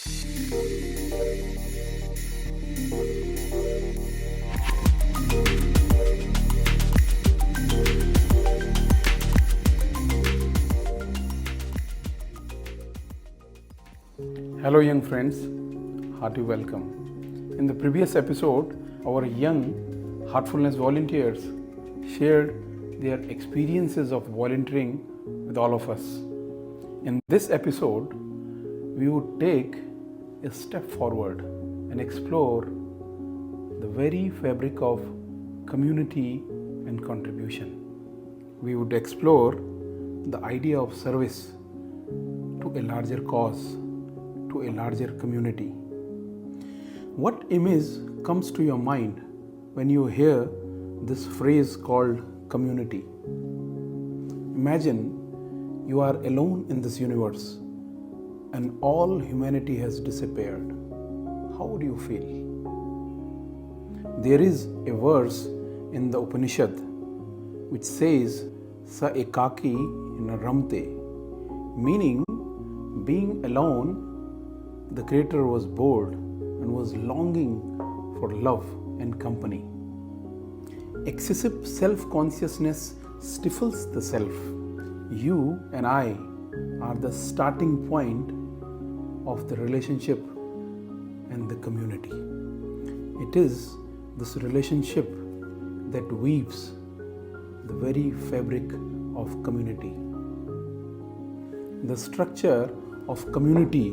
Hello young friends, hearty welcome. In the previous episode, our young Heartfulness volunteers shared their experiences of volunteering with all of us. In this episode, we would take a step forward and explore the very fabric of community and contribution. We would explore the idea of service to a larger cause, to a larger community. What image comes to your mind when you hear this phrase called community? Imagine you are alone in this universe and all humanity has disappeared. How would you feel? There is a verse in the Upanishad which says Sa ekaki na ramte, meaning being alone, the Creator was bored and was longing for love and company. Excessive self-consciousness stifles the self. You and I are the starting point of the relationship and the community. It is this relationship that weaves the very fabric of community. The structure of community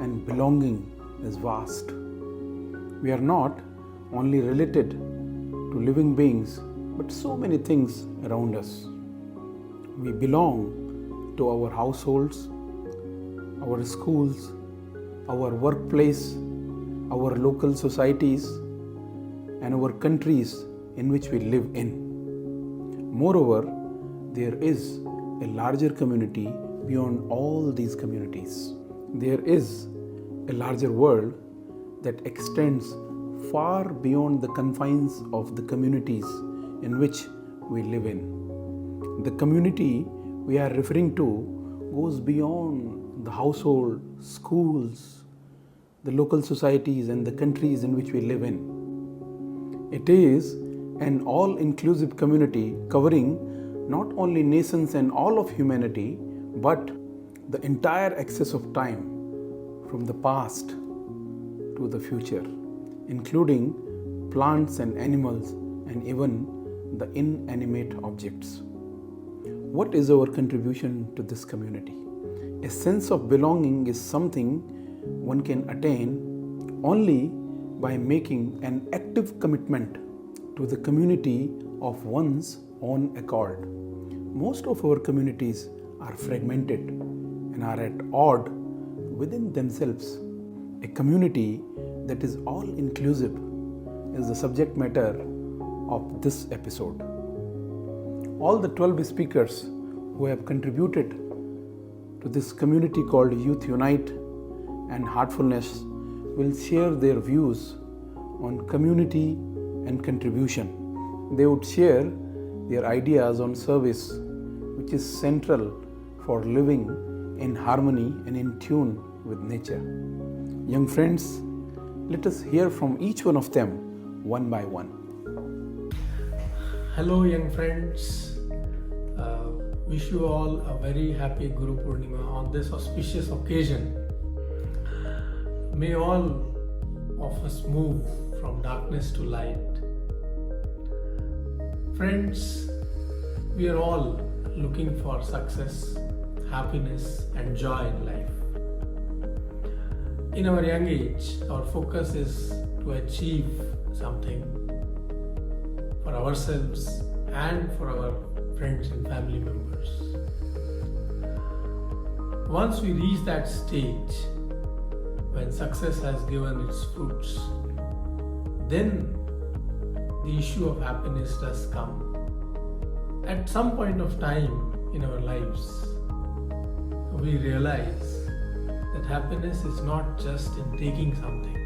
and belonging is vast. We are not only related to living beings, but so many things around us. We belong to our households, our schools, our workplace, our local societies, and our countries in which we live in. Moreover, there is a larger community beyond all these communities. There is a larger world that extends far beyond the confines of the communities in which we live in. The community we are referring to goes beyond the household, schools, the local societies, and the countries in which we live in. It is an all-inclusive community covering not only nations and all of humanity, but the entire axis of time, from the past to the future, including plants and animals and even the inanimate objects. What is our contribution to this community? A sense of belonging is something one can attain only by making an active commitment to the community of one's own accord. Most of our communities are fragmented and are at odds within themselves. A community that is all-inclusive is the subject matter of this episode. All the 12 speakers who have contributed to this community called Youth Unite and Heartfulness will share their views on community and contribution. They would share their ideas on service, which is central for living in harmony and in tune with nature. Young friends, let us hear from each one of them one by one. Hello young friends, wish you all a very happy Guru Purnima on this auspicious occasion. May all of us move from darkness to light. Friends, we are all looking for success, happiness and joy in life. In our young age, our focus is to achieve something for ourselves and for our friends and family members. Once we reach that stage, when success has given its fruits, then the issue of happiness does come. At some point of time in our lives, we realize that happiness is not just in taking something.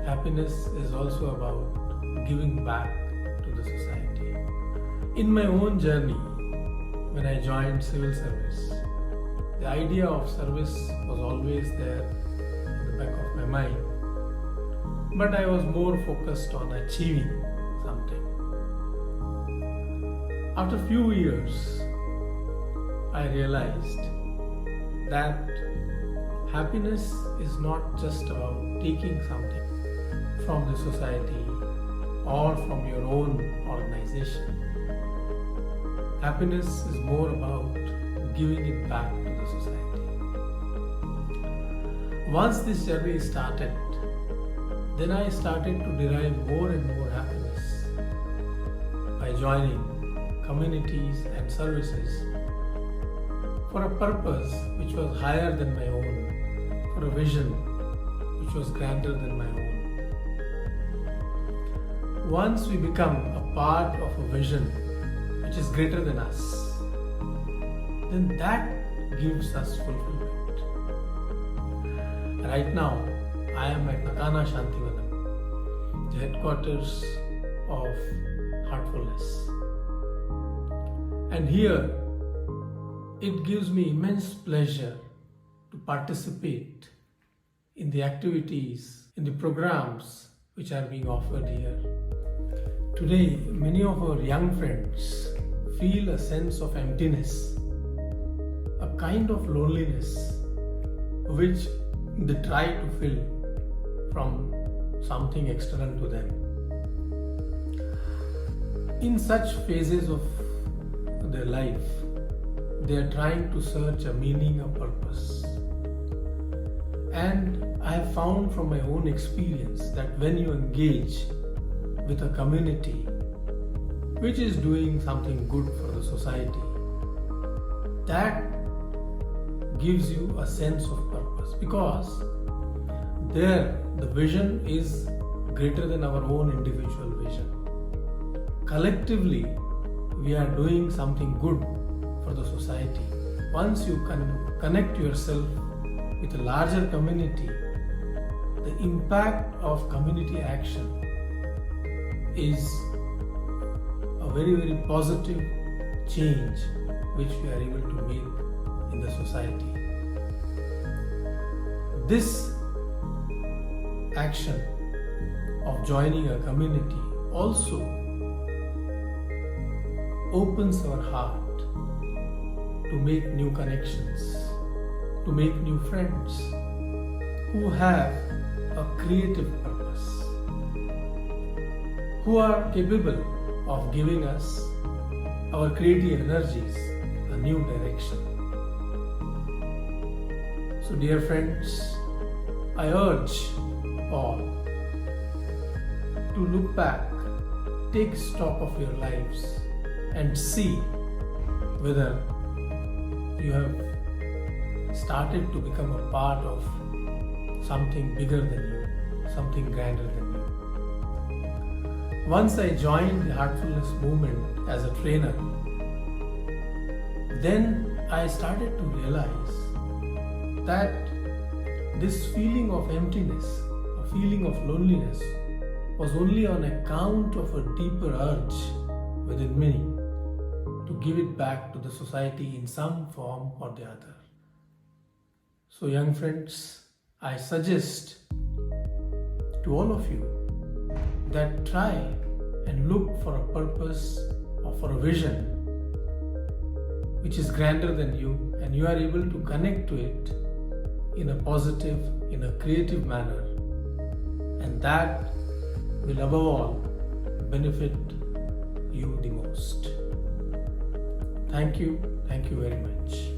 Happiness is also about giving back to the society. In my own journey, when I joined civil service, the idea of service was always there back of my mind. But I was more focused on achieving something. After a few years, I realized that happiness is not just about taking something from the society or from your own organization. Happiness is more about giving it back to the society. Once this journey started, then I started to derive more and more happiness by joining communities and services for a purpose which was higher than my own, for a vision which was grander than my own. Once we become a part of a vision which is greater than us, then that gives us fulfillment. Right now, I am at Nakana Shantivanam, the headquarters of Heartfulness. And here, it gives me immense pleasure to participate in the activities, in the programs which are being offered here. Today, many of our young friends feel a sense of emptiness, a kind of loneliness which they try to fill from something external to them. In such phases of their life, they are trying to search a meaning, a purpose. And I have found from my own experience that when you engage with a community which is doing something good for the society, that gives you a sense of purpose, because there the vision is greater than our own individual vision. Collectively, we are doing something good for the society. Once you can connect yourself with a larger community, the impact of community action is a very, very positive change which we are able to make in the society. This action of joining a community also opens our heart to make new connections, to make new friends who have a creative purpose, who are capable of giving us our creative energies a new direction. So dear friends, I urge all to look back, take stock of your lives and see whether you have started to become a part of something bigger than you, something grander than you. Once I joined the Heartfulness movement as a trainer, then I started to realize that this feeling of emptiness, a feeling of loneliness, was only on account of a deeper urge within me to give it back to the society in some form or the other. So young friends, I suggest to all of you that try and look for a purpose or for a vision which is grander than you, and you are able to connect to it in a positive, in a creative manner, and that will above all benefit you the most. Thank you very much.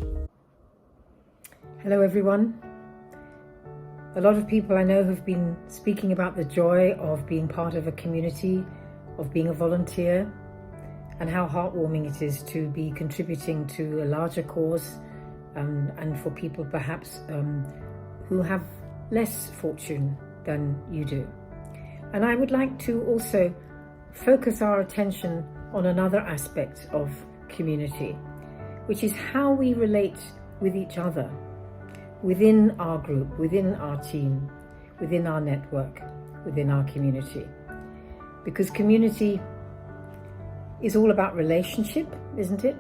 Hello everyone. A lot of people I know have been speaking about the joy of being part of a community, of being a volunteer, and how heartwarming it is to be contributing to a larger cause, and for people perhaps who have less fortune than you do. And I would like to also focus our attention on another aspect of community, which is how we relate with each other within our group, within our team, within our network, within our community. Because community is all about relationship, isn't it?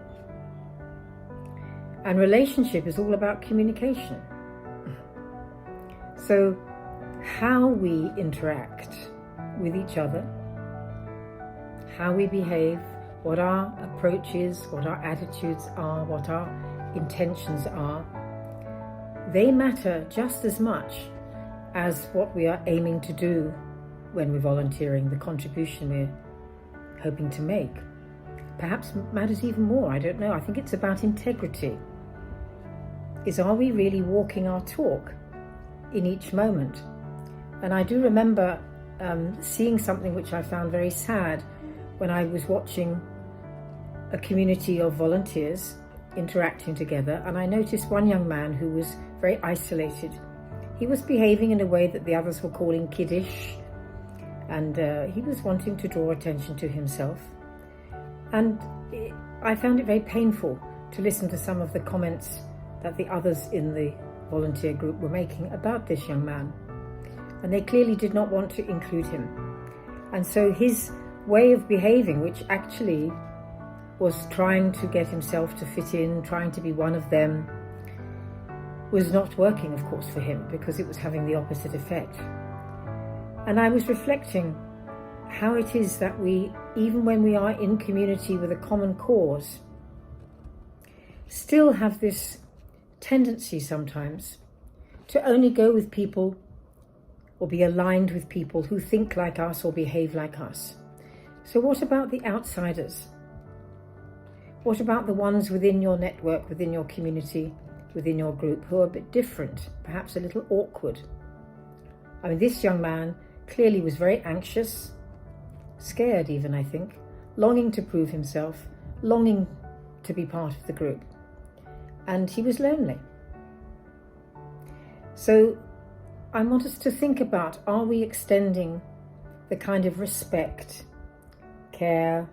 And relationship is all about communication. So how we interact with each other, how we behave, what our approach is, what our attitudes are, what our intentions are, they matter just as much as what we are aiming to do when we're volunteering, the contribution we're hoping to make. Perhaps matters even more, I don't know. I think it's about integrity. Are we really walking our talk in each moment? And I do remember seeing something which I found very sad when I was watching a community of volunteers interacting together, and I noticed one young man who was very isolated. He was behaving in a way that the others were calling kiddish, and he was wanting to draw attention to himself. And I found it very painful to listen to some of the comments that the others in the volunteer group were making about this young man. And they clearly did not want to include him. And so his way of behaving, which actually was trying to get himself to fit in, trying to be one of them, was not working, of course, for him, because it was having the opposite effect. And I was reflecting how it is that we, even when we are in community with a common cause, still have this tendency sometimes to only go with people or be aligned with people who think like us or behave like us. So what about the outsiders? What about the ones within your network, within your community, within your group, who are a bit different, perhaps a little awkward? I mean, this young man clearly was very anxious, scared even, I think, longing to prove himself, longing to be part of the group. And he was lonely. So I want us to think about, are we extending the kind of respect, care,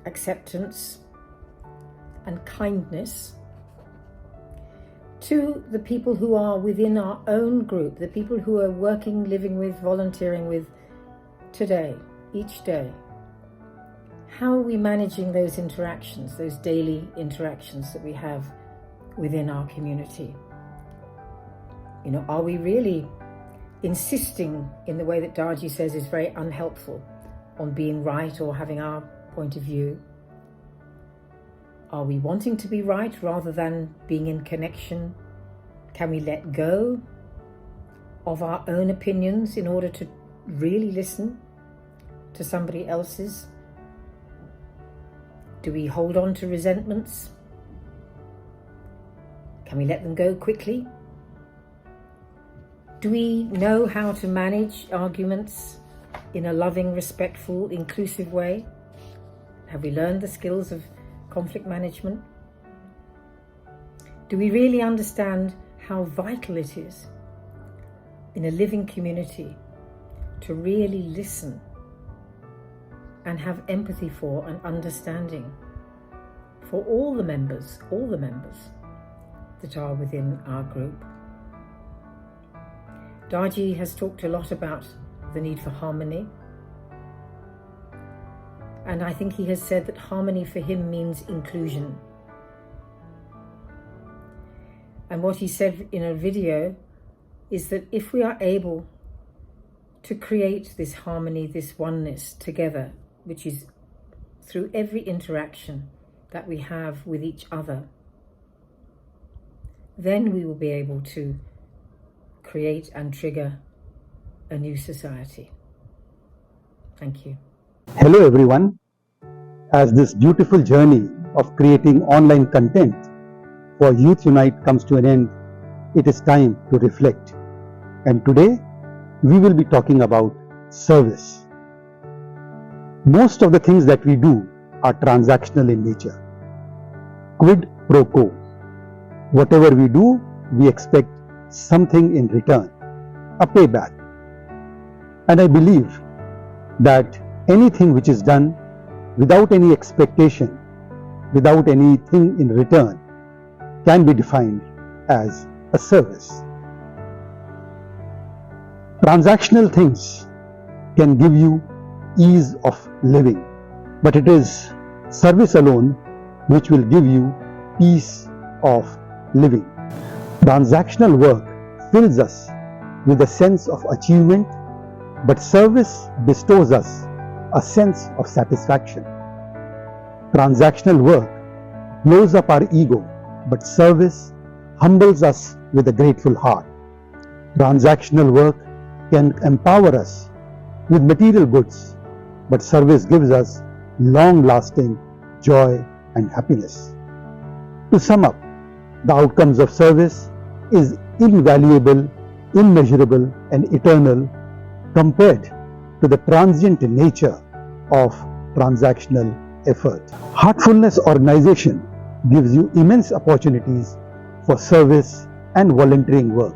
acceptance, and kindness to the people who are within our own group, the people who are working, living with, volunteering with today, each day? How are we managing those interactions, those daily interactions that we have within our community? You know, are we really insisting in the way that L.I.G.H.T says is very unhelpful on being right or having our point of view? Are we wanting to be right rather than being in connection? Can we let go of our own opinions in order to really listen to somebody else's? Do we hold on to resentments? Can we let them go quickly? Do we know how to manage arguments in a loving, respectful, inclusive way? Have we learned the skills of conflict management? Do we really understand how vital it is in a living community to really listen and have empathy for and understanding for all the members that are within our group? L.I.G.H.T has talked a lot about the need for harmony. And I think he has said that harmony for him means inclusion. And what he said in a video is that if we are able to create this harmony, this oneness together, which is through every interaction that we have with each other, then we will be able to create and trigger a new society. Thank you. Hello everyone. As this beautiful journey of creating online content for Youth Unite comes to an end, it is time to reflect. And today we will be talking about service. Most of the things that we do are transactional in nature. Quid pro quo. Whatever we do, we expect something in return, a payback. And I believe that anything which is done without any expectation, without anything in return, can be defined as a service. Transactional things can give you ease of living, but it is service alone which will give you peace of living. Transactional work fills us with a sense of achievement, but service bestows us a sense of satisfaction. Transactional work blows up our ego, but service humbles us with a grateful heart. Transactional work can empower us with material goods, but service gives us long-lasting joy and happiness. To sum up, the outcomes of service is invaluable, immeasurable, and eternal compared to the transient nature of transactional effort. Heartfulness organization gives you immense opportunities for service and volunteering work.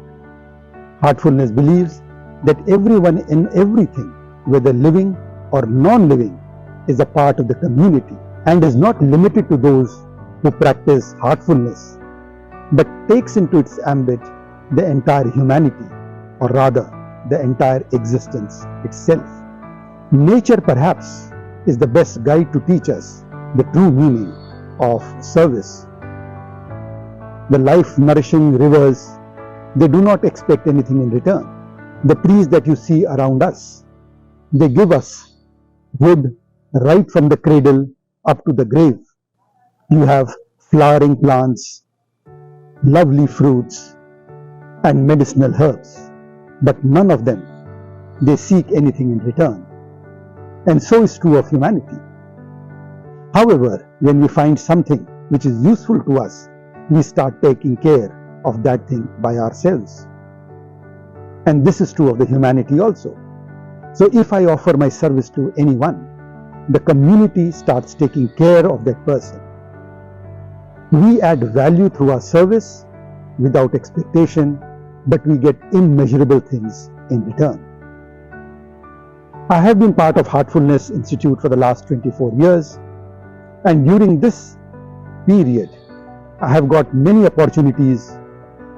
Heartfulness believes that everyone and everything, whether living or non-living, is a part of the community and is not limited to those who practice heartfulness, but takes into its ambit the entire humanity, or rather the entire existence itself. Nature perhaps is the best guide to teach us the true meaning of service. The life-nourishing rivers, they do not expect anything in return. The trees that you see around us, they give us wood right from the cradle up to the grave. You have flowering plants, lovely fruits, and medicinal herbs, but none of them, they seek anything in return. And so is true of humanity. However, when we find something which is useful to us, we start taking care of that thing by ourselves. And this is true of the humanity also. So if I offer my service to anyone, the community starts taking care of that person. We add value through our service without expectation, but we get immeasurable things in return. I have been part of Heartfulness Institute for the last 24 years, and during this period, I have got many opportunities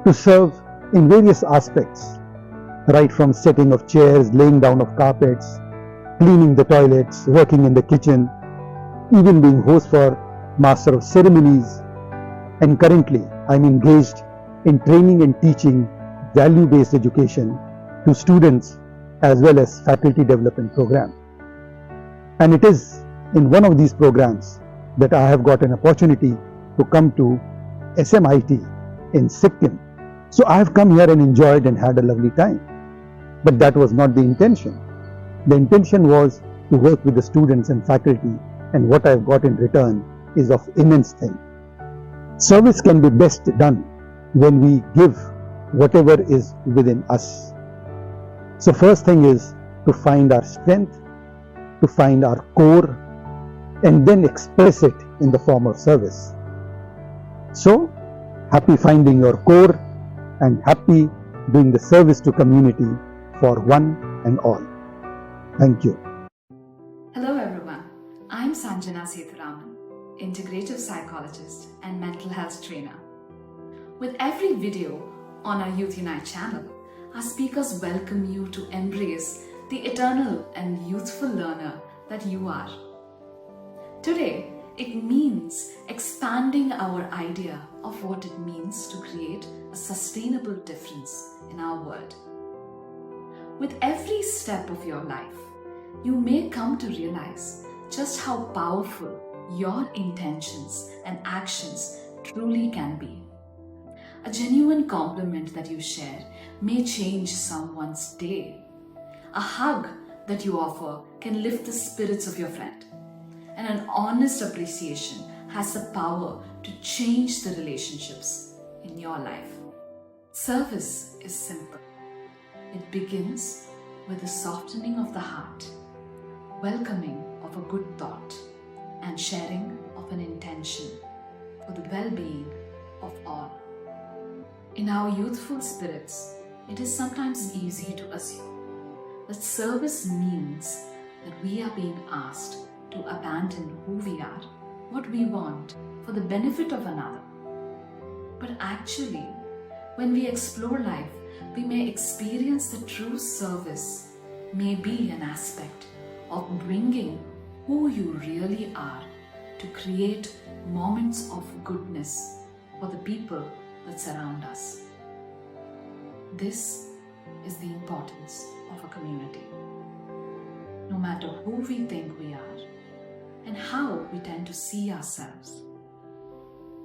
to serve in various aspects, right from setting of chairs, laying down of carpets, cleaning the toilets, working in the kitchen, even being host for Master of Ceremonies, and currently I'm engaged in training and teaching value-based education to students as well as faculty development program. And it is in one of these programs that I have got an opportunity to come to SMIT in Sikkim. So I have come here and enjoyed and had a lovely time. But that was not the intention. The intention was to work with the students and faculty, and what I have got in return is of immense thing. Service can be best done when we give whatever is within us. So first thing is to find our strength, to find our core, and then express it in the form of service. So, happy finding your core and happy doing the service to community for one and all. Thank you. Hello everyone, I'm Sanjana Sethuraman, integrative psychologist and mental health trainer. With every video on our Youth Unite channel, our speakers welcome you to embrace the eternal and youthful learner that you are. Today, it means expanding our idea of what it means to create a sustainable difference in our world. With every step of your life, you may come to realize just how powerful your intentions and actions truly can be. A genuine compliment that you share may change someone's day. A hug that you offer can lift the spirits of your friend. And an honest appreciation has the power to change the relationships in your life. Service is simple. It begins with the softening of the heart, welcoming of a good thought, and sharing of an intention for the well-being of all. In our youthful spirits, it is sometimes easy to assume that service means that we are being asked to abandon who we are, what we want, for the benefit of another. But actually, when we explore life, we may experience the true service may be an aspect of bringing who you really are to create moments of goodness for the people that surround us. This is the importance of a community. No matter who we think we are and how we tend to see ourselves,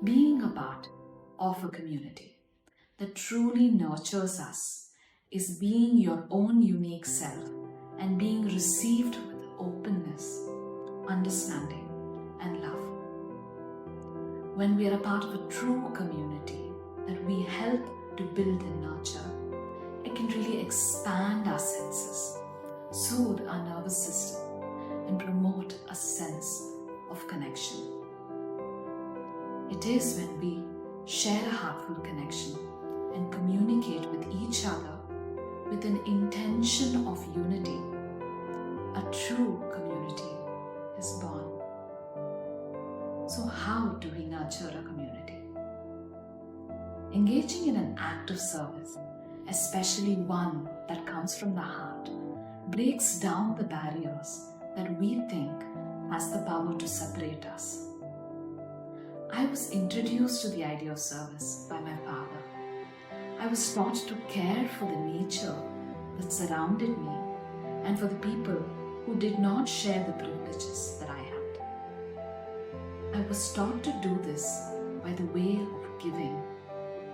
being a part of a community that truly nurtures us is being your own unique self and being received with openness, understanding, and love. When we are a part of a true community that we help to build and nurture, it can really expand our senses, soothe our nervous system, and promote a sense of connection. It is when we share a heartful connection and communicate with each other with an intention of unity, a true community is born. So how do we nurture a community? Engaging in an act of service, especially one that comes from the heart, breaks down the barriers that we think has the power to separate us. I was introduced to the idea of service by my father. I was taught to care for the nature that surrounded me and for the people who did not share the privileges that I had. I was taught to do this by the way of giving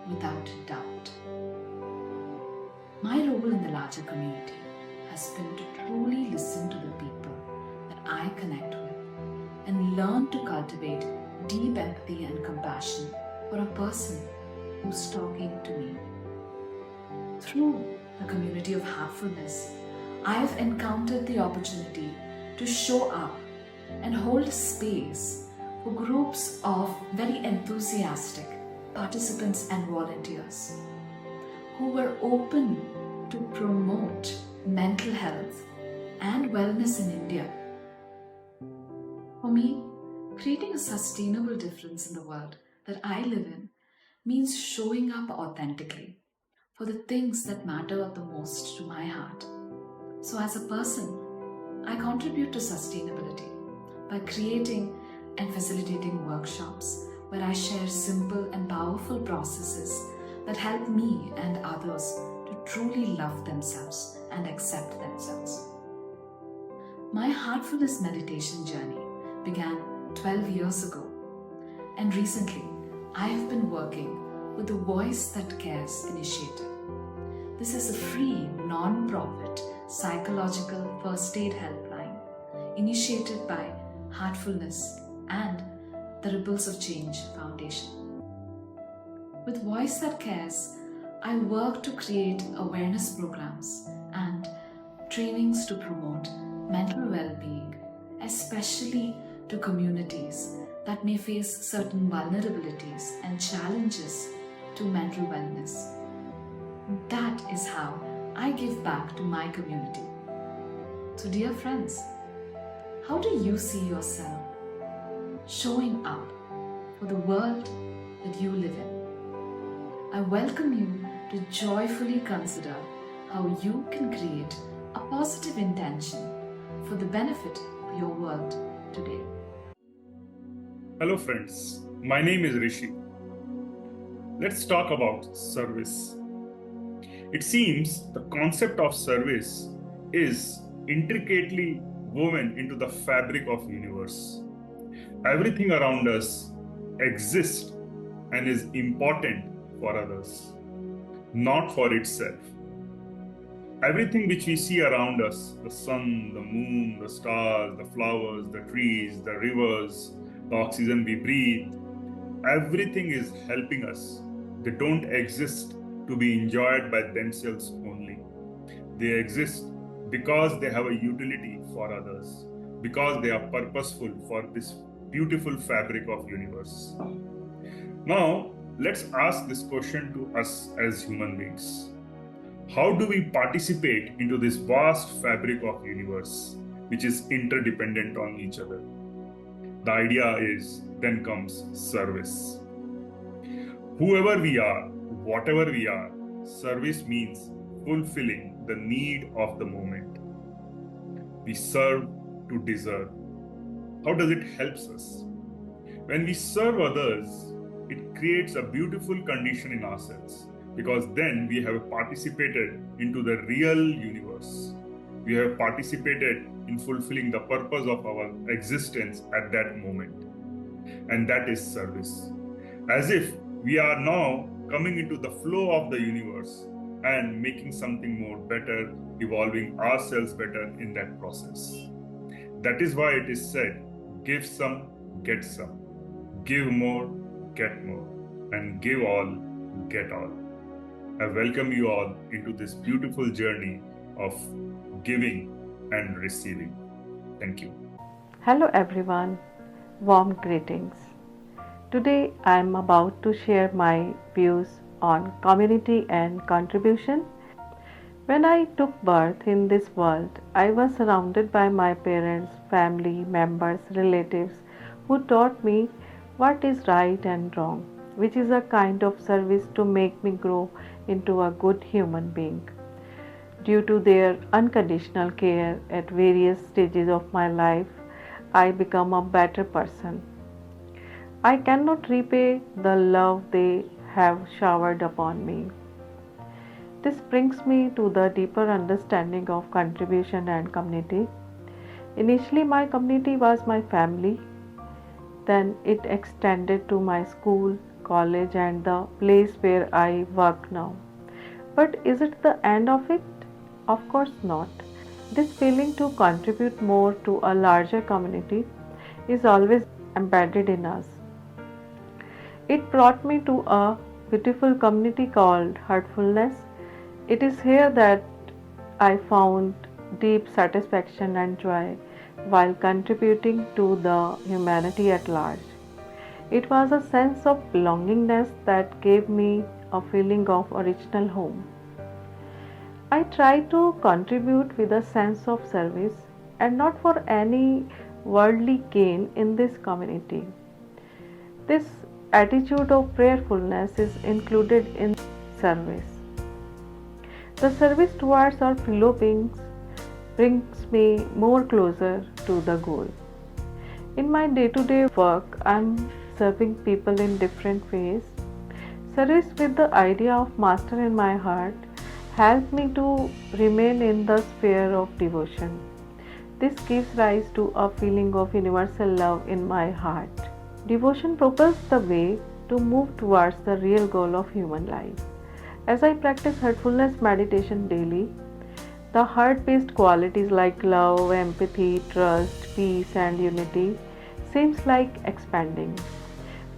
without doubt. My role in the larger community has been to truly listen to the people that I connect with and learn to cultivate deep empathy and compassion for a person who's talking to me. Through the community of Heartfulness, I have encountered the opportunity to show up and hold a space for groups of very enthusiastic participants and volunteers who were open to promote mental health and wellness in India. For me, creating a sustainable difference in the world that I live in means showing up authentically for the things that matter the most to my heart. So as a person, I contribute to sustainability by creating and facilitating workshops where I share simple and powerful processes that help me and others to truly love themselves and accept themselves. My Heartfulness meditation journey began 12 years ago, and recently I have been working with the Voice That Cares initiative. This is a free, non-profit psychological first aid helpline initiated by Heartfulness and the Ripples of Change Foundation. With Voice That Cares, I work to create awareness programs and trainings to promote mental well-being, especially to communities that may face certain vulnerabilities and challenges to mental wellness. That is how I give back to my community. So dear friends, how do you see yourself showing up for the world that you live in? I welcome you to joyfully consider how you can create a positive intention for the benefit of your world today. Hello friends, my name is Rishi. Let's talk about service. It seems the concept of service is intricately woven into the fabric of the universe. Everything around us exists and is important for others, not for itself. Everything which we see around us, the sun, the moon, the stars, the flowers, the trees, the rivers, the oxygen we breathe, everything is helping us. They don't exist to be enjoyed by themselves only. They exist because they have a utility for others, because they are purposeful for this beautiful fabric of universe. Now, let's ask this question to us as human beings. How do we participate into this vast fabric of universe, which is interdependent on each other? The idea is, then comes service. Whoever we are, whatever we are, service means fulfilling the need of the moment. We serve to deserve. How does it help us? When we serve others, it creates a beautiful condition in ourselves because then we have participated into the real universe. We have participated in fulfilling the purpose of our existence at that moment, and that is service. As if we are now coming into the flow of the universe and making something more better, evolving ourselves better in that process. That is why it is said, give some, get some. Give more, get more. And give all, get all. I welcome you all into this beautiful journey of giving and receiving. Thank you. Hello everyone, warm greetings. Today I am about to share my views on community and contribution. When I took birth in this world, I was surrounded by my parents, family members, relatives who taught me what is right and wrong, which is a kind of service to make me grow into a good human being. Due to their unconditional care at various stages of my life, I become a better person. I cannot repay the love they have showered upon me. This brings me to the deeper understanding of contribution and community. Initially, my community was my family. Then it extended to my school, college, and the place where I work now. But is it the end of it? Of course not. This feeling to contribute more to a larger community is always embedded in us. It brought me to a beautiful community called Heartfulness. It is here that I found deep satisfaction and joy while contributing to the humanity at large. It was a sense of belongingness that gave me a feeling of original home. I try to contribute with a sense of service and not for any worldly gain in this community. This attitude of prayerfulness is included in service. The service towards our fellow beings brings me more closer to the goal. In my day-to-day work, I am serving people in different ways. Service with the idea of Master in my heart helps me to remain in the sphere of devotion. This gives rise to a feeling of universal love in my heart. Devotion propels the way to move towards the real goal of human life. As I practice heartfulness meditation daily, the heart-based qualities like love, empathy, trust, peace, and unity seems like expanding.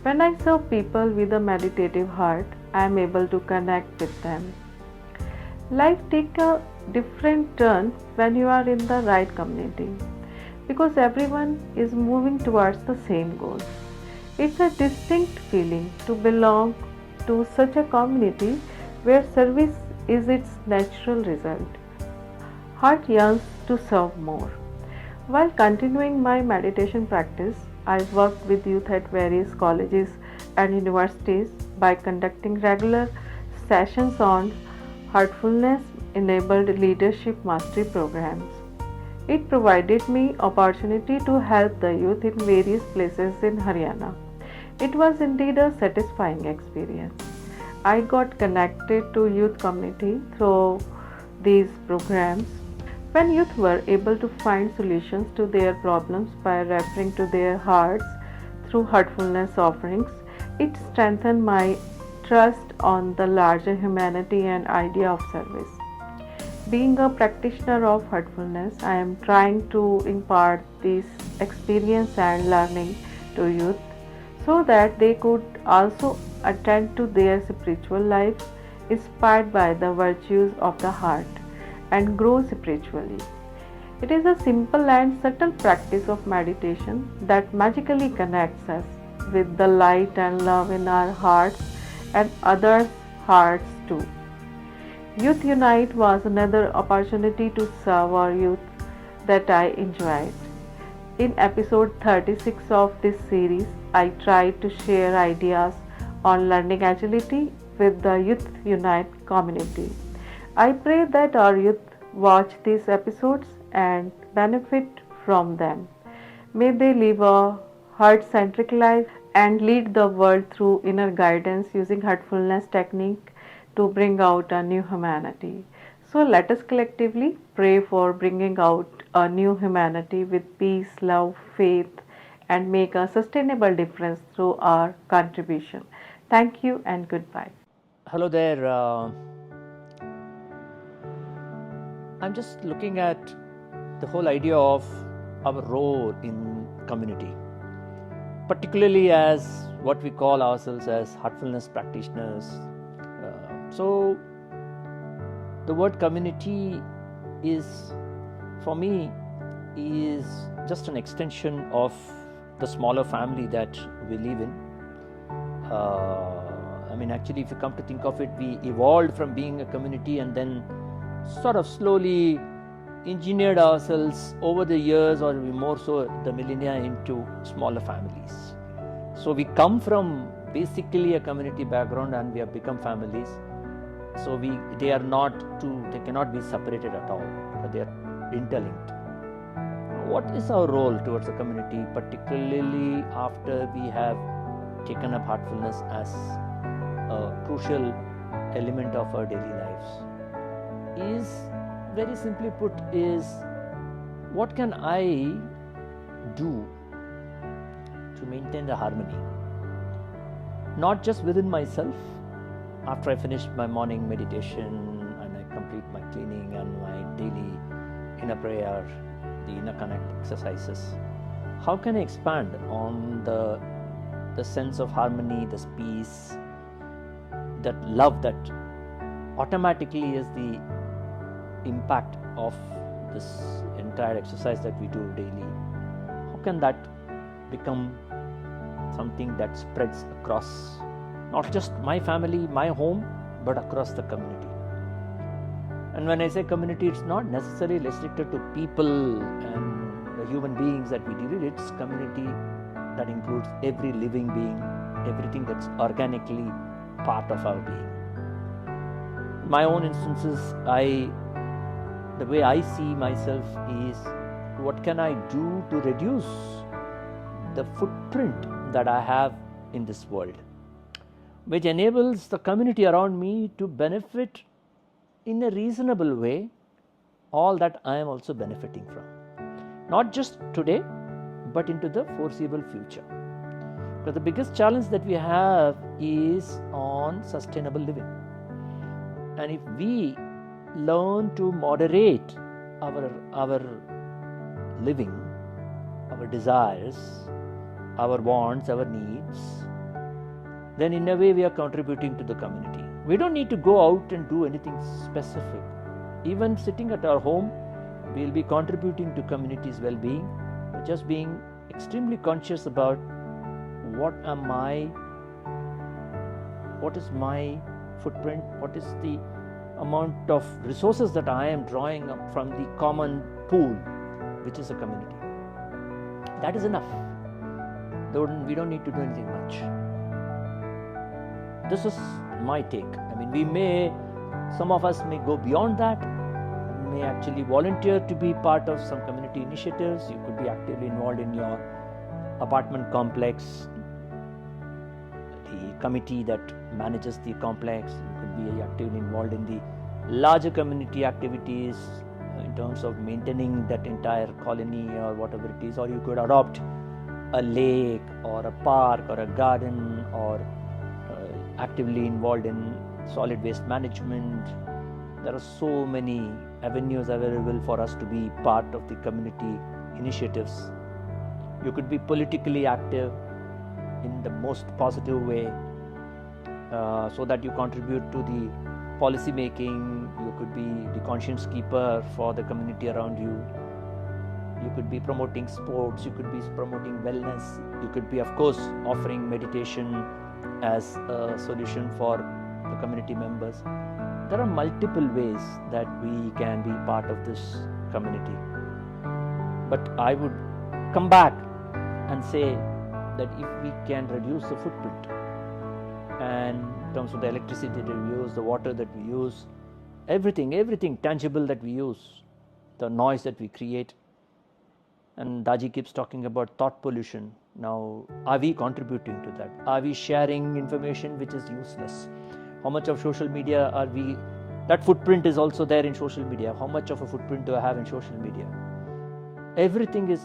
When I serve people with a meditative heart, I am able to connect with them. Life takes a different turn when you are in the right community because everyone is moving towards the same goal. It's a distinct feeling to belong to such a community where service is its natural result. Heart yearns to serve more. While continuing my meditation practice, I work with youth at various colleges and universities by conducting regular sessions on Heartfulness enabled leadership mastery programs. It provided me opportunity to help the youth in various places in Haryana. It was indeed a satisfying experience. I got connected to youth community through these programs. When youth were able to find solutions to their problems by referring to their hearts through heartfulness offerings, it strengthened my trust on the larger humanity and idea of service. Being a practitioner of heartfulness, I am trying to impart this experience and learning to youth so that they could also attend to their spiritual life inspired by the virtues of the heart and grow spiritually. It is a simple and subtle practice of meditation that magically connects us with the light and love in our hearts and others' hearts too. Youth Unite was another opportunity to serve our youth that I enjoyed. In episode 36 of this series, I tried to share ideas on learning agility with the Youth Unite community. I pray that our youth watch these episodes and benefit from them. May they live a heart-centric life and lead the world through inner guidance using heartfulness technique to bring out a new humanity. So let us collectively pray for bringing out a new humanity with peace, love, faith, and make a sustainable difference through our contribution. Thank you and goodbye. Hello there. I'm just looking at the whole idea of our role in community, particularly as what we call ourselves as heartfulness practitioners. So the word community is, for me, is just an extension of the smaller family that we live in. Actually, if you come to think of it, we evolved from being a community and then sort of slowly engineered ourselves over the years, or more so the millennia, into smaller families. So we come from basically a community background and we have become families. So they cannot be separated at all. They are interlinked. What is our role towards the community, particularly after we have taken up heartfulness as a crucial element of our daily lives? Is, very simply put, is what can I do to maintain the harmony? Not just within myself, after I finish my morning meditation and I complete my cleaning and my daily inner prayer, the inner connect exercises, how can I expand on the sense of harmony, this peace, that love that automatically is the impact of this entire exercise that we do daily? How can that become something that spreads across not just my family, my home, but across the community? And when I say community, it's not necessarily restricted to people and the human beings that we deal with. It's community that includes every living being, everything that's organically part of our being. In my own instances, the way I see myself is, what can I do to reduce the footprint that I have in this world, which enables the community around me to benefit in a reasonable way all that I am also benefiting from, not just today but into the foreseeable future. Because the biggest challenge that we have is on sustainable living, and if we learn to moderate our living, our desires, our wants, our needs, then in a way we are contributing to the community. We don't need to go out and do anything specific. Even sitting at our home, we'll be contributing to community's well-being, just being extremely conscious about what is my footprint, what is the amount of resources that I am drawing up from the common pool, which is a community. That is enough. We don't need to do anything much. This is my take. Some of us may go beyond that, may actually volunteer to be part of some community initiatives. You could be actively involved in your apartment complex, the committee that manages the complex. You could be actively involved in the larger community activities in terms of maintaining that entire colony or whatever it is, or you could adopt a lake or a park or a garden, or actively involved in solid waste management. There are so many avenues available for us to be part of the community initiatives. You could be politically active in the most positive way, so that you contribute to the policy making. You could be the conscience keeper for the community around you. You could be promoting sports, you could be promoting wellness, you could be, of course, offering meditation as a solution for the community members. There are multiple ways that we can be part of this community. But I would come back and say that if we can reduce the footprint, and in terms of the electricity that we use, the water that we use, everything tangible that we use, the noise that we create, and Daji keeps talking about thought pollution. Now, are we contributing to that? Are we sharing information which is useless? How much of social media are we? That footprint is also there in social media. How much of a footprint do I have in social media? Everything is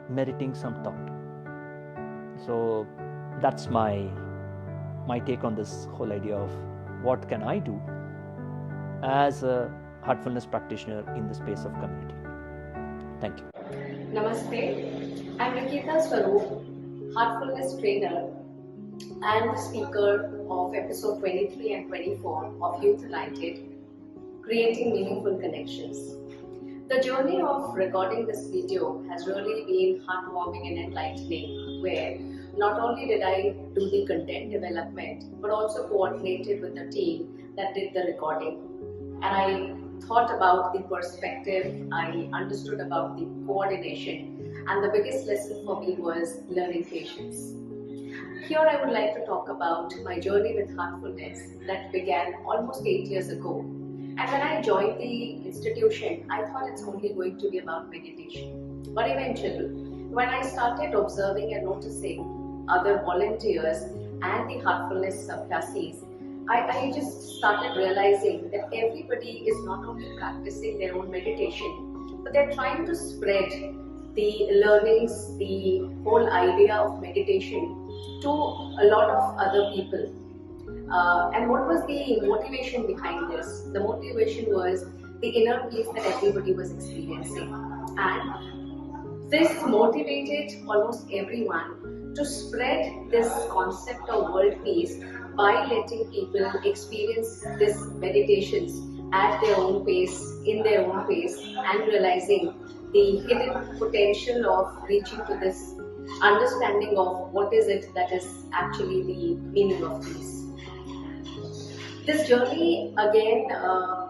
meriting some thought. So that's my take on this whole idea of what can I do as a heartfulness practitioner in the space of community. Thank you. Namaste. I'm Nikita Swaroop, Heartfulness trainer and speaker of episode 23 and 24 of Youth Unification, Creating Meaningful Connections. The journey of recording this video has really been heartwarming and enlightening, where not only did I do the content development, but also coordinated with the team that did the recording. And I thought about the perspective, I understood about the coordination, and the biggest lesson for me was learning patience. Here I would like to talk about my journey with Heartfulness that began almost 8 years ago. And when I joined the institution, I thought it's only going to be about meditation. But eventually, when I started observing and noticing other volunteers and the Heartfulness Abhyasis, I just started realizing that everybody is not only practicing their own meditation, but they're trying to spread the learnings, the whole idea of meditation to a lot of other people. And what was the motivation behind this? The motivation was the inner peace that everybody was experiencing. And this motivated almost everyone to spread this concept of world peace by letting people experience these meditations at their own pace, in their own pace, and realizing the hidden potential of reaching to this understanding of what is it that is actually the meaning of peace. This journey again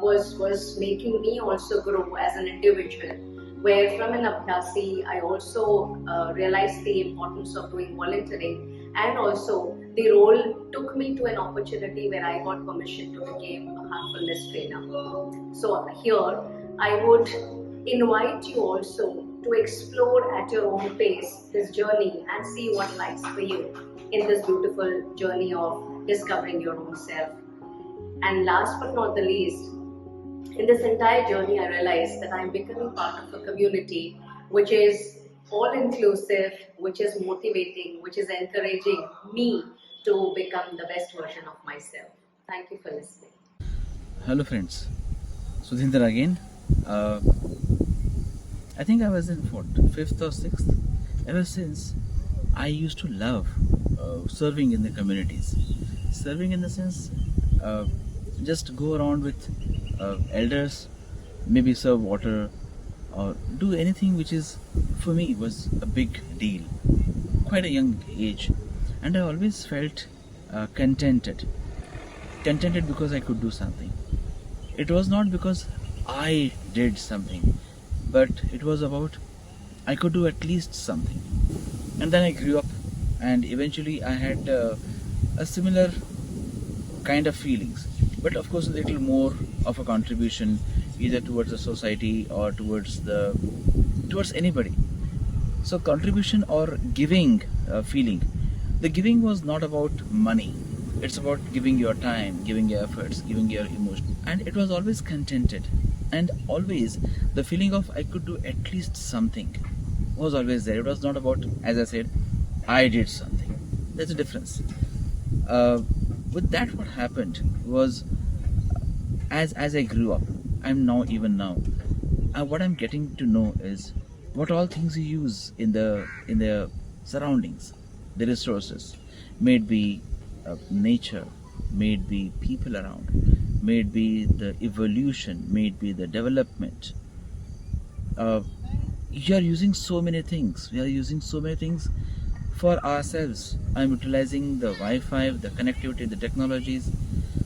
was making me also grow as an individual, where from an Abhyasi I also realized the importance of doing volunteering, and also the role took me to an opportunity where I got permission to become a Heartfulness trainer. So here I would invite you also to explore at your own pace this journey and see what lies for you in this beautiful journey of discovering your own self. And last but not the least, in this entire journey I realized that I'm becoming part of a community which is all-inclusive, which is motivating, which is encouraging me to become the best version of myself. Thank you for listening. Hello friends, Sudhindra again. I think I was in 5th or 6th. Ever since, I used to love serving in the communities. Serving in the sense, just go around with elders, maybe serve water, or do anything which is, for me, was a big deal. Quite a young age. And I always felt contented. Contented because I could do something. It was not because I did something, but it was about I could do at least something. And then I grew up, and eventually I had a similar kind of feelings, but of course a little more of a contribution either towards the society or towards anybody. So contribution or giving feeling. The giving was not about money. It's about giving your time, giving your efforts, giving your emotion. And it was always contented. And always the feeling of I could do at least something was always there. It was not about, as I said, I did something. There's a difference. With that, what happened was, as I grew up, even now, what I'm getting to know is what all things you use in the surroundings, the resources, may it be nature, may it be people around, may it be the evolution, may it be the development. You are using so many things. We are using so many things for ourselves. I'm utilizing the Wi-Fi, the connectivity, the technologies.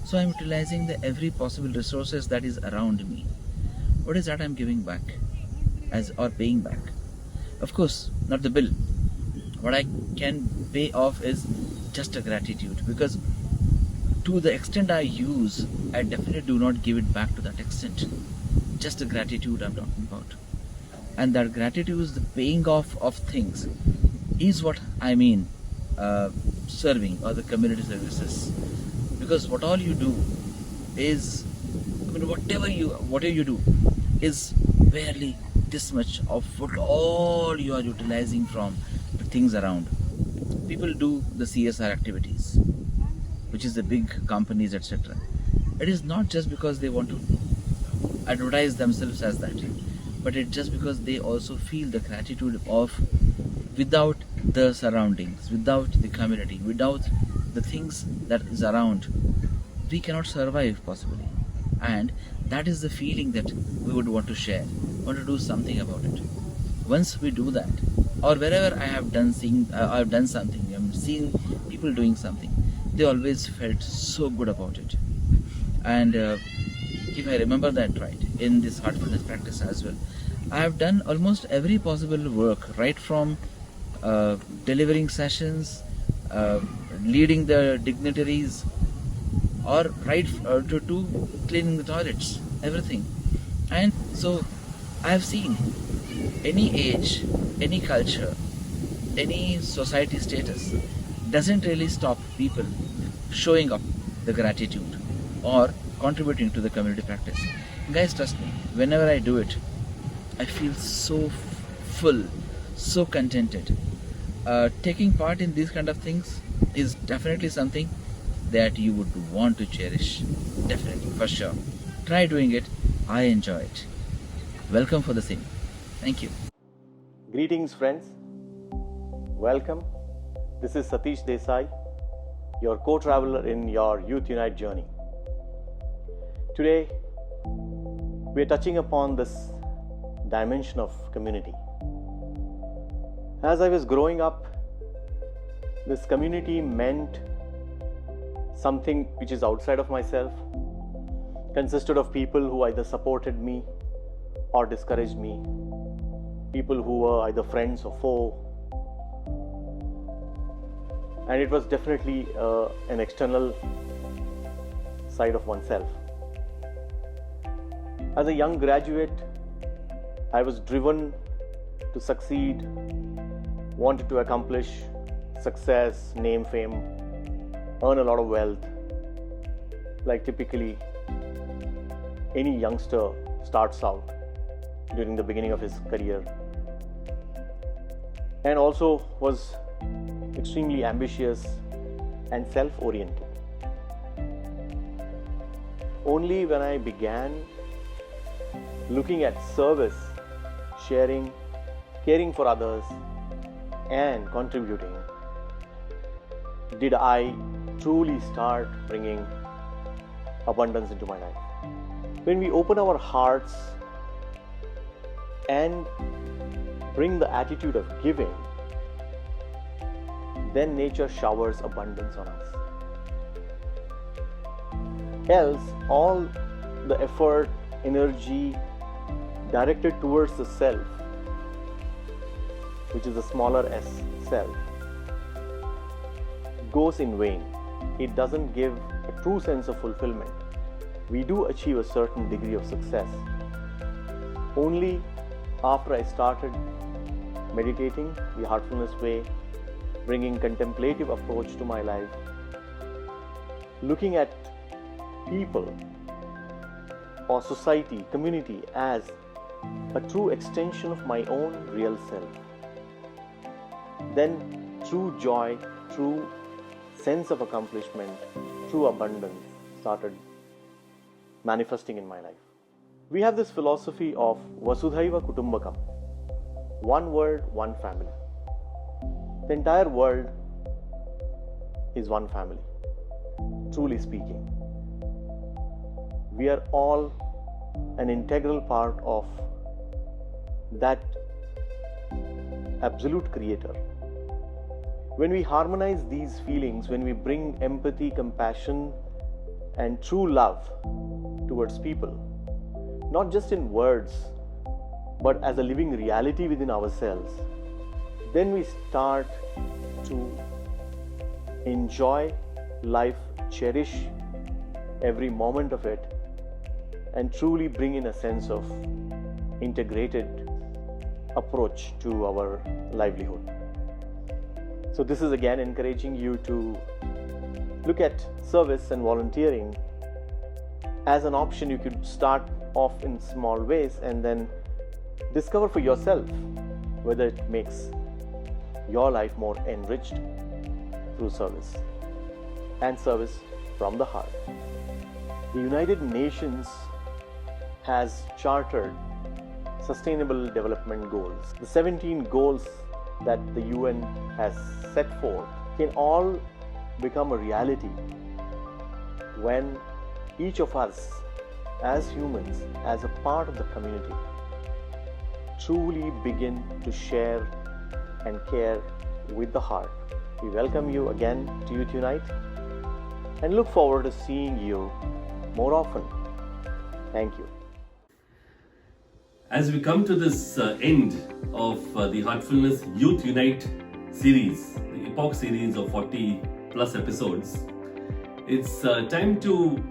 So I'm utilizing every possible resources that is around me. What is that I'm giving back or paying back? Of course, not the bill. What I can pay off is just a gratitude, because to the extent I use, I definitely do not give it back to that extent. Just a gratitude I'm talking about. And that gratitude is the paying off of things, is what I mean serving or the community services. because what all you do is, whatever you do is barely this much of what all you are utilizing from the things around. People do the CSR activities, which is the big companies, etc. It is not just because they want to advertise themselves as that, but it's just because they also feel the gratitude of, without the surroundings, without the community, without the things that is around, we cannot survive possibly. And that is the feeling that we would want to share, want to do something about it. Once we do that, or wherever I have done something, I'm seeing people doing something, they always felt so good about it. And if I remember that right, in this heartfulness practice as well, I have done almost every possible work, right from delivering sessions, leading the dignitaries, or right to cleaning the toilets, everything. And so I have seen any age, any culture, any society status doesn't really stop people showing up the gratitude or contributing to the community practice. Guys, trust me, whenever I do it, I feel so full, so contented. Taking part in these kind of things is definitely something that you would want to cherish. Definitely, for sure. Try doing it. I enjoy it. Welcome for the same. Thank you. Greetings, friends. Welcome. This is Satish Desai, your co-traveler in your Youth Unite journey. Today, we are touching upon this dimension of community. As I was growing up, this community meant something which is outside of myself, consisted of people who either supported me or discouraged me, people who were either friends or foe, and it was definitely an external side of oneself. As a young graduate, I was driven to succeed, wanted to accomplish success, name, fame, earn a lot of wealth, like typically any youngster starts out during the beginning of his career, and also was extremely ambitious and self-oriented. Only when I began looking at service, sharing, caring for others, and contributing, did I truly start bringing abundance into my life. When we open our hearts and bring the attitude of giving, then nature showers abundance on us. Else, all the effort, energy directed towards the self, which is the smaller s self, goes in vain. It doesn't give a true sense of fulfillment. We do achieve a certain degree of success only after I started meditating the Heartfulness way, bringing contemplative approach to my life, looking at people or society, community as a true extension of my own real self. Then true joy, true sense of accomplishment, true abundance started manifesting in my life. We have this philosophy of Vasudhaiva Kutumbakam, one world, one family. The entire world is one family, truly speaking. We are all an integral part of that absolute creator. When we harmonize these feelings, when we bring empathy, compassion, and true love towards people, not just in words, but as a living reality within ourselves, then we start to enjoy life, cherish every moment of it, and truly bring in a sense of integrated approach to our livelihood. So this is again encouraging you to look at service and volunteering as an option. You could start off in small ways and then discover for yourself whether it makes your life more enriched through service, and service from the heart. The United Nations has chartered Sustainable Development Goals. The 17 goals that the UN has set forth can all become a reality when each of us as humans, as a part of the community, truly begin to share and care with the heart. We welcome you again to Youth Unite and look forward to seeing you more often. Thank you. As we come to this end of the Heartfulness Youth Unite series, the Epoch series of 40 plus episodes, it's time to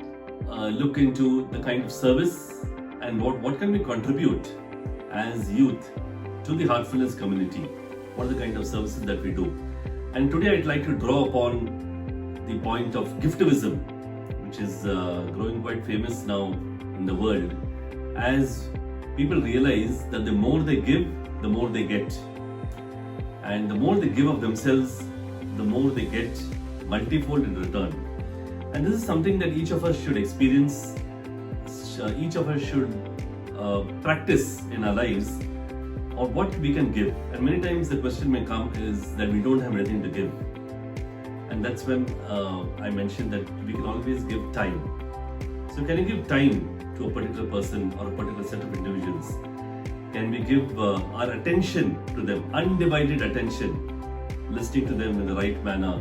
look into the kind of service and what can we contribute as youth to the Heartfulness community. What are the kind of services that we do? And today I'd like to draw upon the point of giftivism, which is growing quite famous now in the world, as people realize that the more they give, the more they get. And the more they give of themselves, the more they get multifold in return. And this is something that each of us should experience, each of us should practice in our lives, or what we can give. And many times the question may come is that we don't have anything to give. And that's when I mentioned that we can always give time. So can you give time to a particular person or a particular set of individuals? Can we give our attention to them, undivided attention, listening to them in the right manner,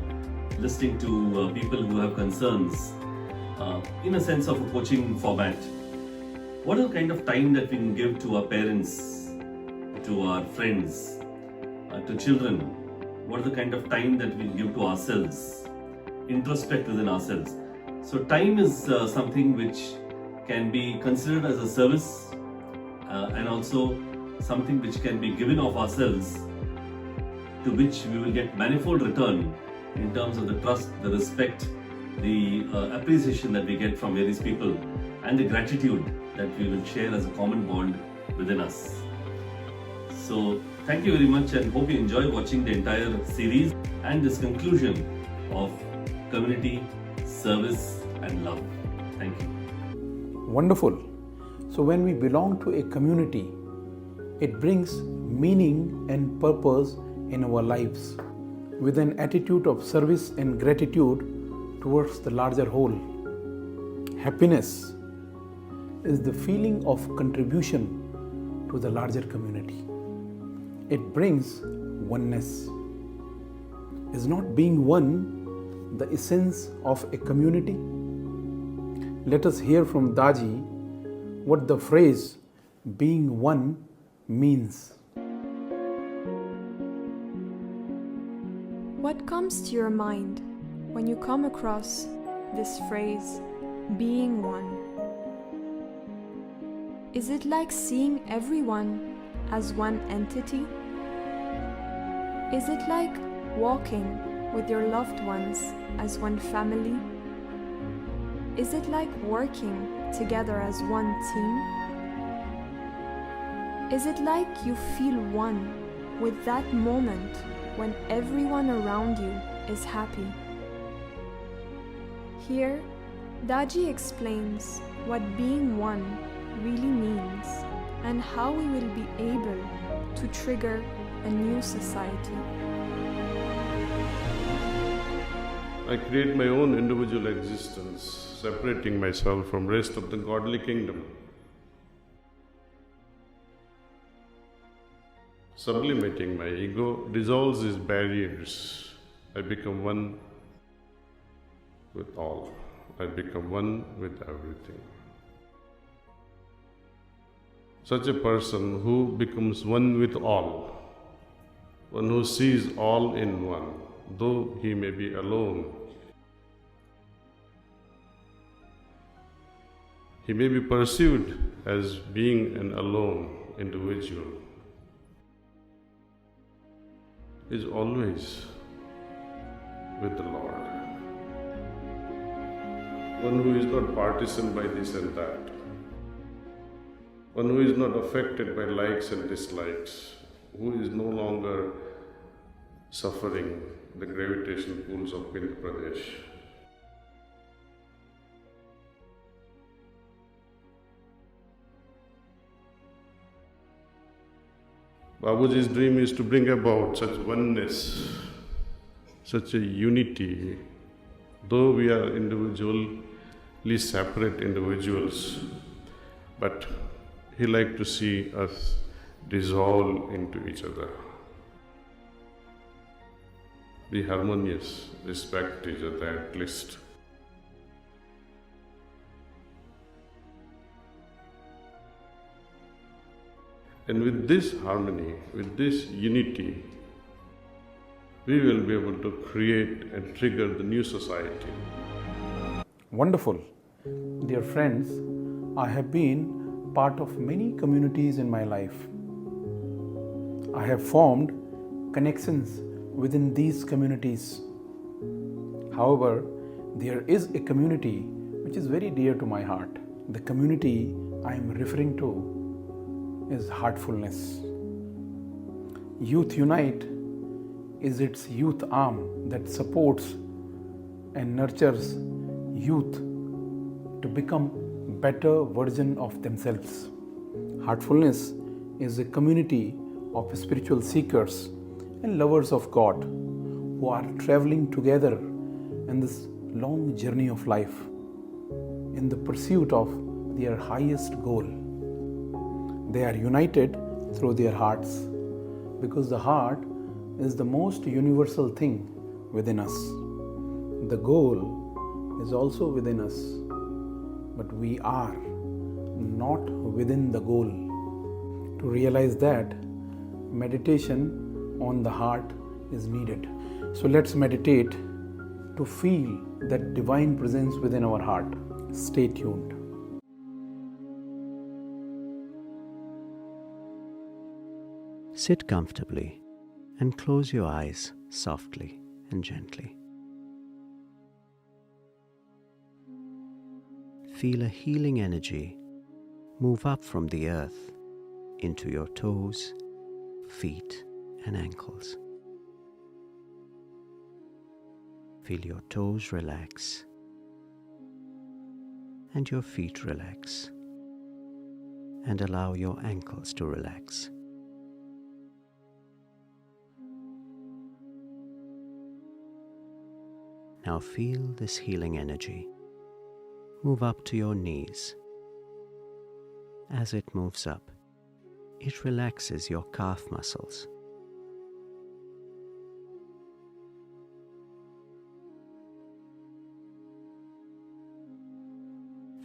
listening to people who have concerns, in a sense of a coaching format? What is the kind of time that we can give to our parents, to our friends, to children? What is the kind of time that we give to ourselves, introspect within ourselves? So time is something which can be considered as a service, and also something which can be given of ourselves, to which we will get manifold return in terms of the trust, the respect, the appreciation that we get from various people, and the gratitude that we will share as a common bond within us. So thank you very much, and hope you enjoy watching the entire series and this conclusion of community, service and love. Thank you. Wonderful. So when we belong to a community, it brings meaning and purpose in our lives, with an attitude of service and gratitude towards the larger whole. Happiness is the feeling of contribution to the larger community. It brings oneness. Is not being one the essence of a community? Let us hear from Daji what the phrase being one means. What comes to your mind when you come across this phrase, being one? Is it like seeing everyone as one entity? Is it like walking with your loved ones as one family? Is it like working together as one team? Is it like you feel one with that moment when everyone around you is happy? Here, Daji explains what being one really means and how we will be able to trigger a new society. I create my own individual existence, separating myself from the rest of the godly kingdom. Sublimating my ego dissolves its barriers. I become one with all. I become one with everything. Such a person who becomes one with all, one who sees all in one, though he may be alone. He may be perceived as being an alone individual. He is always with the Lord. one who is not partisan by this and that, one who is not affected by likes and dislikes, who is no longer suffering the gravitational pulls of Pind Pradesh. Babuji's dream is to bring about such oneness, such a unity. Though we are individually separate individuals, but he liked to see us dissolve into each other. Be harmonious, respect each other at least. And with this harmony, with this unity, we will be able to create and trigger the new society. Wonderful. Dear friends, I have been part of many communities in my life. I have formed connections within these communities. However, there is a community which is very dear to my heart. The community I am referring to is Heartfulness. Youth Unite is its youth arm that supports and nurtures youth to become better version of themselves. Heartfulness is a community of spiritual seekers and lovers of God who are traveling together in this long journey of life in the pursuit of their highest goal. They are united through their hearts because the heart is the most universal thing within us. The goal is also within us, but we are not within the goal. To realize that, meditation on the heart is needed. So let's meditate to feel that divine presence within our heart. Stay tuned. Sit comfortably and close your eyes softly and gently. Feel a healing energy move up from the earth into your toes, feet, and ankles. Feel your toes relax and your feet relax, and allow your ankles to relax. Now feel this healing energy move up to your knees. As it moves up, it relaxes your calf muscles.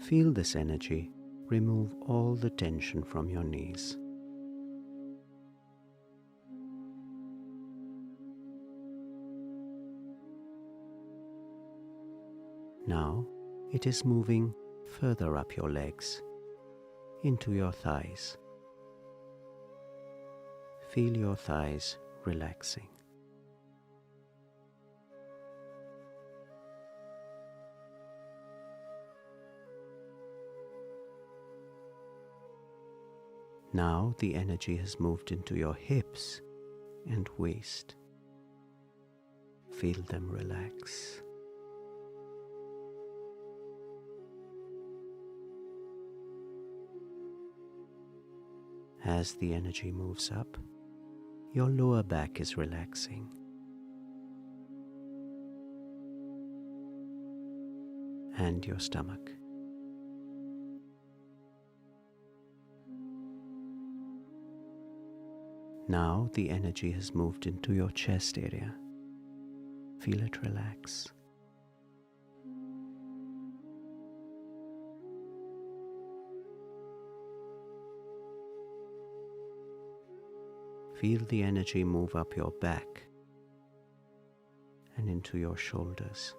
Feel this energy remove all the tension from your knees. Now it is moving further up your legs, into your thighs. Feel your thighs relaxing. Now the energy has moved into your hips and waist. Feel them relax. As the energy moves up, your lower back is relaxing. And your stomach. Now the energy has moved into your chest area. Feel it relax. Feel the energy move up your back and into your shoulders.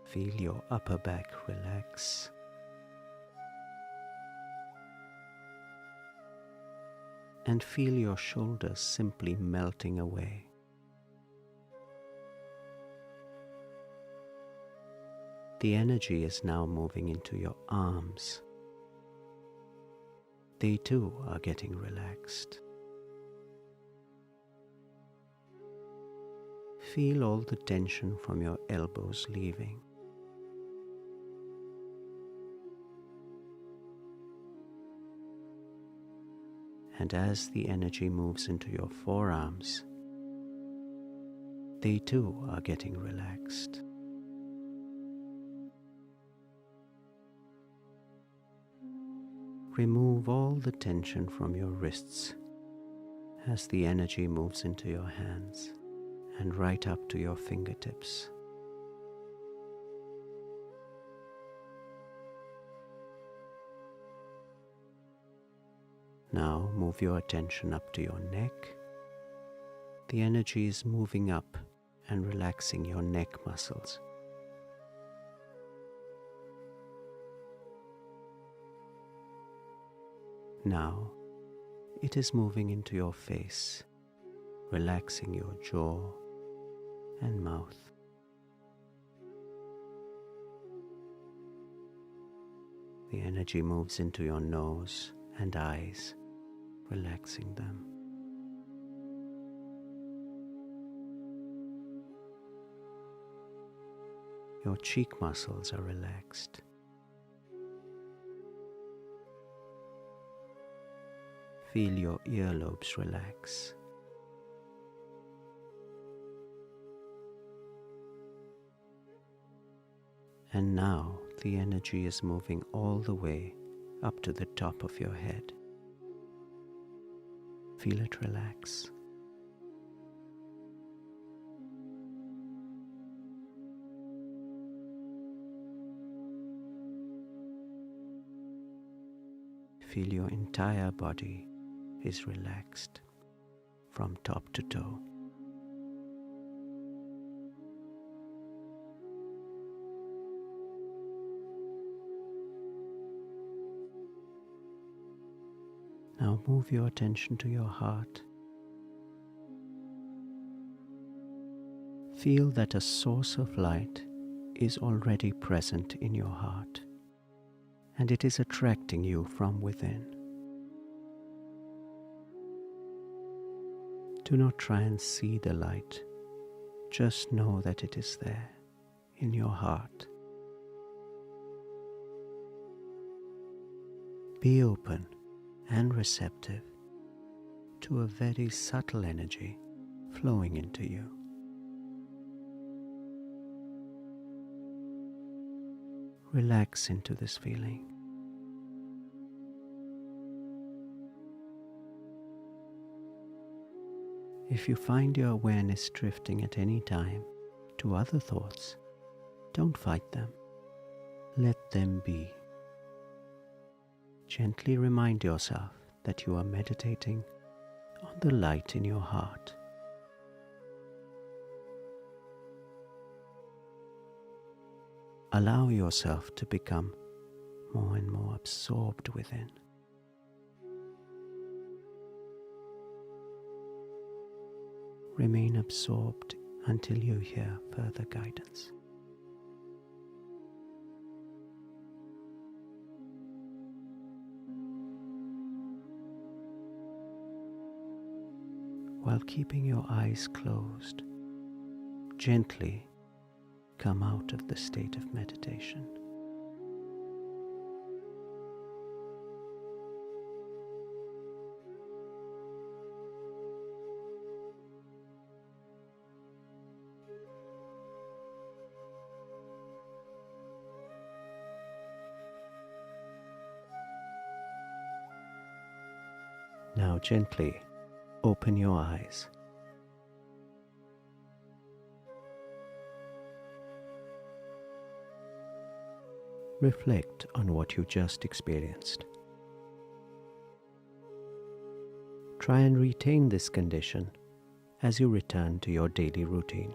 Feel your upper back relax. And feel your shoulders simply melting away. The energy is now moving into your arms. They too are getting relaxed. Feel all the tension from your elbows leaving. And as the energy moves into your forearms, they too are getting relaxed. Remove all the tension from your wrists as the energy moves into your hands and right up to your fingertips. Now move your attention up to your neck. The energy is moving up and relaxing your neck muscles. Now it is moving into your face, relaxing your jaw and mouth. The energy moves into your nose and eyes, relaxing them. Your cheek muscles are relaxed. Feel your earlobes relax. And now the energy is moving all the way up to the top of your head. Feel it relax. Feel your entire body is relaxed from top to toe. Now move your attention to your heart. Feel that a source of light is already present in your heart, and it is attracting you from within. Do not try and see the light, just know that it is there in your heart. Be open and receptive to a very subtle energy flowing into you. Relax into this feeling. If you find your awareness drifting at any time to other thoughts, don't fight them. Let them be. Gently remind yourself that you are meditating on the light in your heart. Allow yourself to become more and more absorbed within. Remain absorbed until you hear further guidance. While keeping your eyes closed, gently come out of the state of meditation. Now gently open your eyes. Reflect on what you just experienced. Try and retain this condition as you return to your daily routine.